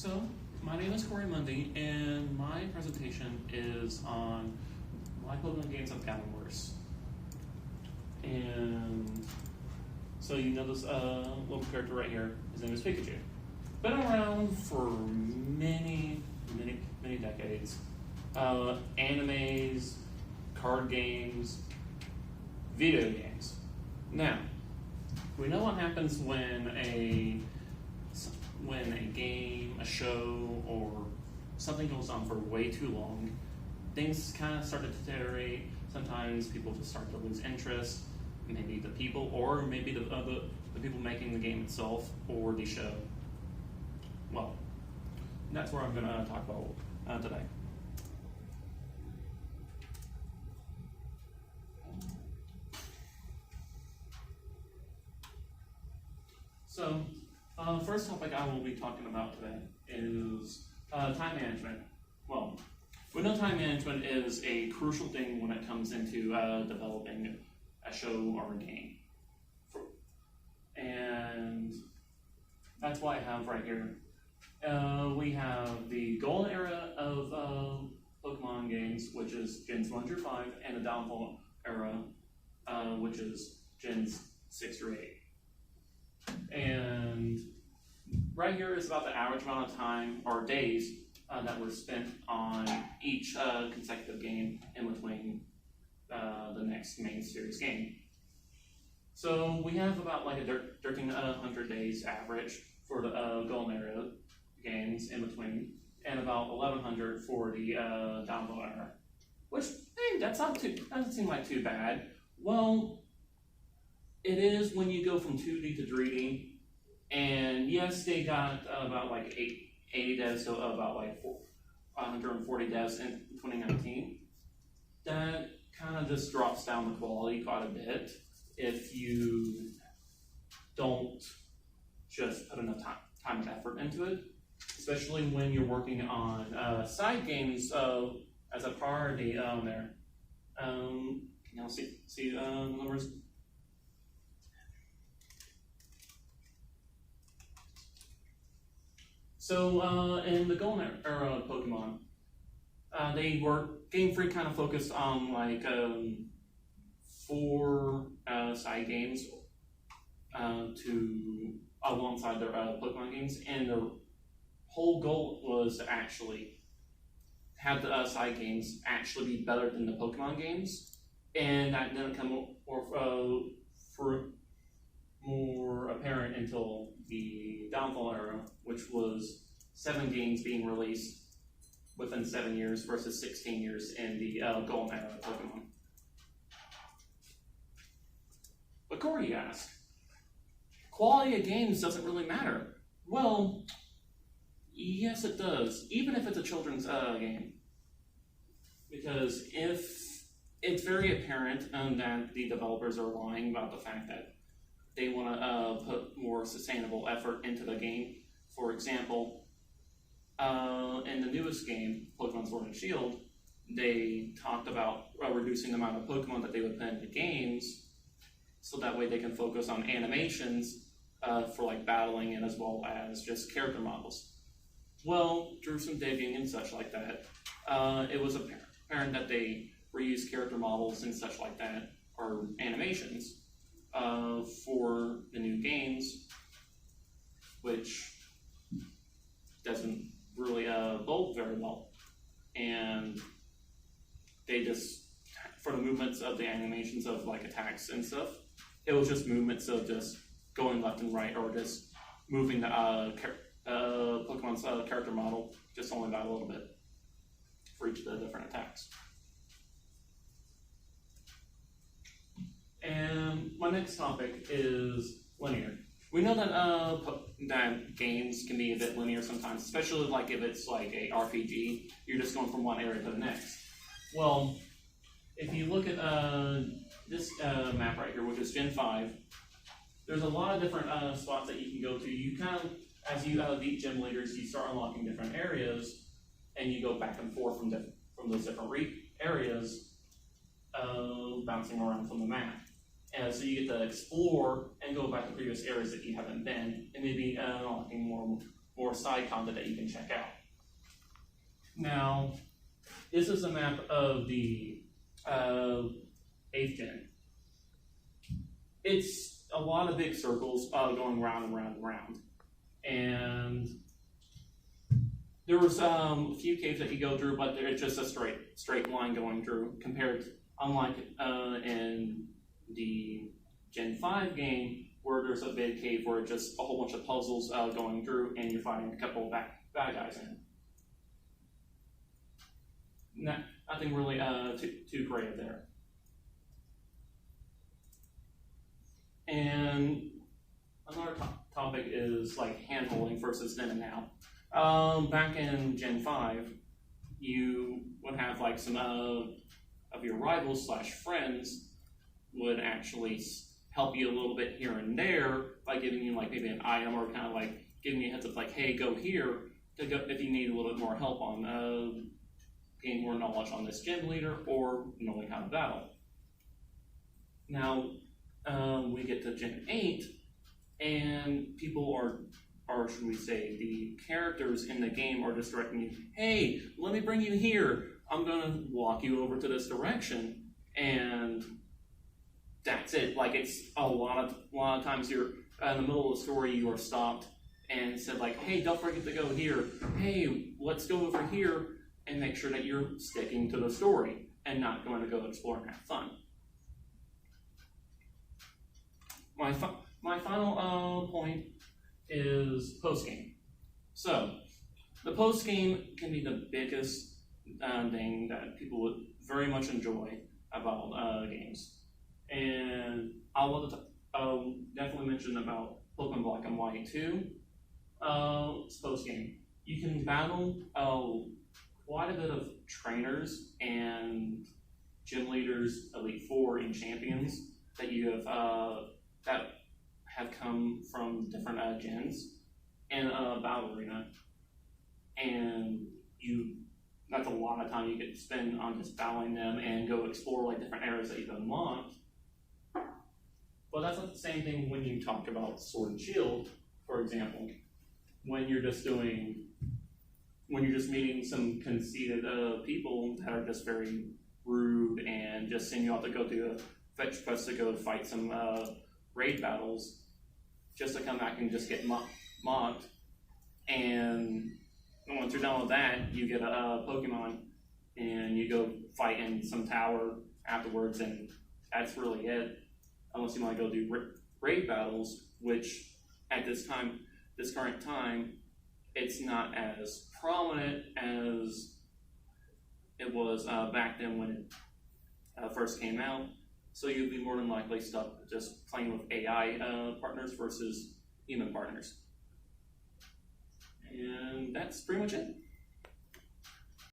So, my name is Corey Mundy, and my presentation is on why Pokemon games have gotten worse. And so you know this little character right here, his name is Pikachu. Been around for many decades. Animes, card games, video games. Now, we know what happens when a game, a show, or something goes on for way too long. Things kind of start to deteriorate. Sometimes people just start to lose interest. Maybe the people, or maybe the people making the game itself, or the show. Well, that's what I'm going to talk about today. So, first topic I will be talking about today is time management. Well, we know time management is a crucial thing when it comes into developing a show or a game. And that's why I have right here. We have the golden era of Pokemon games, which is Gens 1 through 5, and the downfall era, which is Gens 6 through 8. And right here is about the average amount of time or days that were spent on each consecutive game in between the next main series game. So we have about like a 1,300 days average for the golden era games in between, and about 1,100 for the downfall era. Which, hey, doesn't seem like too bad. Well, it is when you go from 2D to 3D, and yes, they got about like 80 devs, so about like 140 devs in 2019. That kind of just drops down the quality quite a bit if you don't just put enough time and effort into it, especially when you're working on side games as a priority on there. Can y'all see the numbers? So in the golden era of Pokemon, Game Freak kind of focused on like 4 side games alongside their Pokemon games, and their whole goal was to actually have the side games actually be better than the Pokemon games, and that didn't come more apparent until the downfall era, which was 7 games being released within 7 years versus 16 years in the golden era of Pokemon. But Corey, you ask, quality of games doesn't really matter. Well, yes it does, even if it's a children's game. Because if it's very apparent that the developers are lying about the fact that they want to put more sustainable effort into the game. For example, in the newest game, Pokemon Sword and Shield, they talked about reducing the amount of Pokemon that they would put into games, so that way they can focus on animations for like battling and as well as just character models. Well, through some digging and such like that, it was apparent that they reused character models and such like that, or animations, for the new games, which doesn't really bode very well. And they just, for the movements of the animations of like attacks and stuff, it was just movements of just going left and right, or just moving the Pokemon's character model just only by a little bit for each of the different attacks. And my next topic is linear. We know that games can be a bit linear sometimes, especially like if it's like a RPG, you're just going from one area to the next. Well, if you look at this map right here, which is Gen 5, there's a lot of different spots that you can go to. You kind of, as you beat gym leaders, you start unlocking different areas, and you go back and forth from those different areas, bouncing around from the map. And so you get to explore and go back to previous areas that you haven't been, and maybe unlocking more side content that you can check out. Now, this is a map of the 8th gen. It's a lot of big circles going round and round and round. And there was a few caves that you go through, but it's just a straight line going through, unlike in the Gen 5 game, where there's a big cave where it's just a whole bunch of puzzles going through, and you're fighting a couple of bad guys in. Nothing really too creative there. And another topic is like hand-holding versus then and now. Back in Gen 5, you would have like some of your rivals / friends would actually help you a little bit here and there by giving you like maybe an item or kind of like giving you a heads up like, hey, go here to go if you need a little bit more help on gain more knowledge on this gym leader or knowing how to battle. Now we get to Gen 8 and people or should we say the characters in the game are just directing you, hey, let me bring you here. I'm gonna walk you over to this direction, and that's it. Like it's a lot of times you're in the middle of the story, you are stopped and said like, hey, don't forget to go here. Hey, let's go over here, and make sure that you're sticking to the story and not going to go explore and have fun. My final point is postgame. So the postgame can be the biggest thing that people would very much enjoy about games. And I'll definitely mention about Pokemon Black and White too. It's postgame. You can battle quite a bit of trainers and gym leaders, Elite Four, and champions that you have that have come from different gens in a battle arena, and that's a lot of time you get to spend on just battling them and go explore like different areas that you've unlocked. But that's not the same thing when you talk about Sword and Shield, for example, when you're just meeting some conceited people that are just very rude and just send you out to go do a fetch quest to go fight some raid battles, just to come back and just get mocked. And once you're done with that, you get a Pokemon and you go fight in some tower afterwards, and that's really it. Unless you want to go do raid battles, which at this current time, it's not as prominent as it was back then when it first came out. So you'd be more than likely stuck just playing with AI partners versus human partners. And that's pretty much it.